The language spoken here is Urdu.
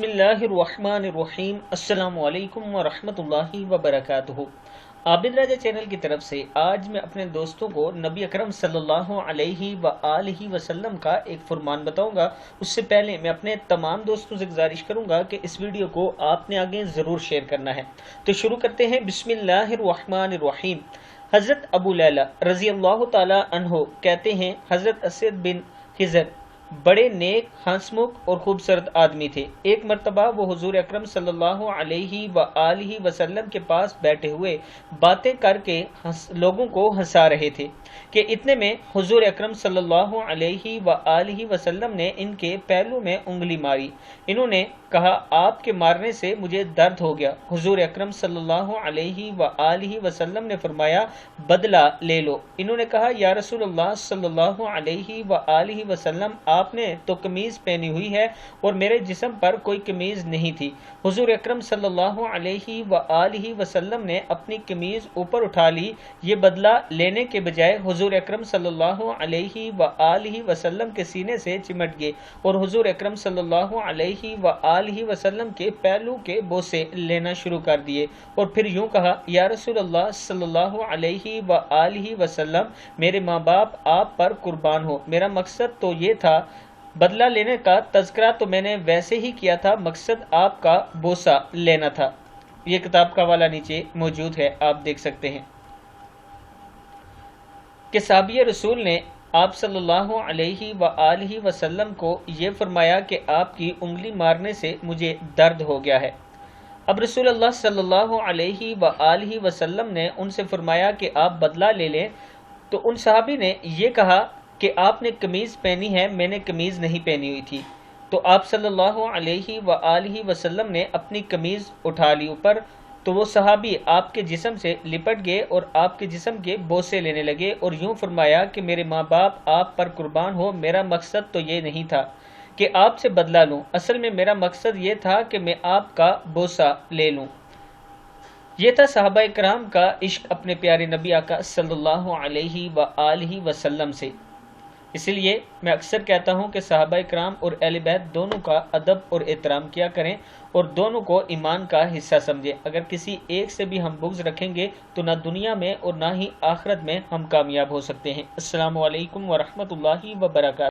بسم اللہ الرحمن الرحیم۔ السلام علیکم ورحمۃ اللہ وبرکاتہ۔ عابد راجہ چینل کی طرف سے آج میں اپنے دوستوں کو نبی اکرم صلی اللہ علیہ وآلہ وسلم کا ایک فرمان بتاؤں گا۔ اس سے پہلے میں اپنے تمام دوستوں سے گزارش کروں گا کہ اس ویڈیو کو آپ نے آگے ضرور شیئر کرنا ہے۔ تو شروع کرتے ہیں۔ بسم اللہ الرحمن الرحیم۔ حضرت ابو لیلہ رضی اللہ تعالی عنہ کہتے ہیں، حضرت اسد بن خضر بڑے نیک، ہنسمکھ اور خوبصورت آدمی تھے۔ ایک مرتبہ وہ حضور اکرم صلی اللہ علیہ وآلہ وسلم کے پاس بیٹھے ہوئے باتیں کر کے لوگوں کو ہنسا رہے تھے کہ اتنے میں حضور اکرم صلی اللہ علیہ وآلہ وسلم نے ان کے پہلو میں انگلی ماری۔ انہوں نے کہا، آپ کے مارنے سے مجھے درد ہو گیا۔ حضور اکرم صلی اللہ علیہ وآلہ وسلم نے فرمایا، بدلہ لے لو۔ انہوں نے کہا، یا رسول اللہ صلی اللہ علیہ وآلہ وسلم، آپ نے تو قمیض پہنی ہوئی ہے اور میرے جسم پر کوئی قمیض نہیں تھی۔ حضور اکرم صلی اللہ علیہ وآلہ وسلم نے اپنی قمیض اوپر اٹھا لی۔ یہ بدلہ لینے کے بجائے حضور اکرم صلی اللہ علیہ وآلہ وسلم کے سینے سے چمٹ گئے اور حضور اکرم صلی اللہ علیہ وآلہ وسلم کے پہلو کے بوسے لینا شروع کر دیے اور پھر یوں کہا، یا رسول اللہ صلی اللہ علیہ وآلہ وسلم، میرے ماں باپ آپ پر قربان ہو۔ میرا مقصد تو یہ تھا، بدلہ لینے کا تذکرہ تو میں نے ویسے ہی کیا تھا، مقصد آپ کا بوسہ لینا تھا۔ یہ کتاب کا حوالہ نیچے موجود ہے، آپ دیکھ سکتے ہیں کہ صحابی رسول نے آپ صلی اللہ علیہ وآلہ وسلم کو یہ فرمایا کہ آپ کی انگلی مارنے سے مجھے درد ہو گیا ہے۔ اب رسول اللہ صلی اللہ علیہ وآلہ وسلم نے ان سے فرمایا کہ آپ بدلہ لے لیں، تو ان صحابی نے یہ کہا کہ آپ نے قمیض پہنی ہے، میں نے قمیض نہیں پہنی ہوئی تھی۔ تو آپ صلی اللہ علیہ وآلہ وسلم نے اپنی قمیض اٹھا لی اوپر، تو وہ صحابی آپ کے جسم سے لپٹ گئے اور آپ کے جسم کے بوسے لینے لگے اور یوں فرمایا کہ میرے ماں باپ آپ پر قربان ہو، میرا مقصد تو یہ نہیں تھا کہ آپ سے بدلہ لوں، اصل میں میرا مقصد یہ تھا کہ میں آپ کا بوسہ لے لوں۔ یہ تھا صحابہ کرام کا عشق اپنے پیارے نبی آقا صلی اللہ علیہ وآلہ وسلم سے۔ اس لیے میں اکثر کہتا ہوں کہ صحابہ کرام اور اہل بیت دونوں کا ادب اور احترام کیا کریں اور دونوں کو ایمان کا حصہ سمجھیں۔ اگر کسی ایک سے بھی ہم بغض رکھیں گے تو نہ دنیا میں اور نہ ہی آخرت میں ہم کامیاب ہو سکتے ہیں۔ السلام علیکم ورحمۃ اللہ وبرکاتہ۔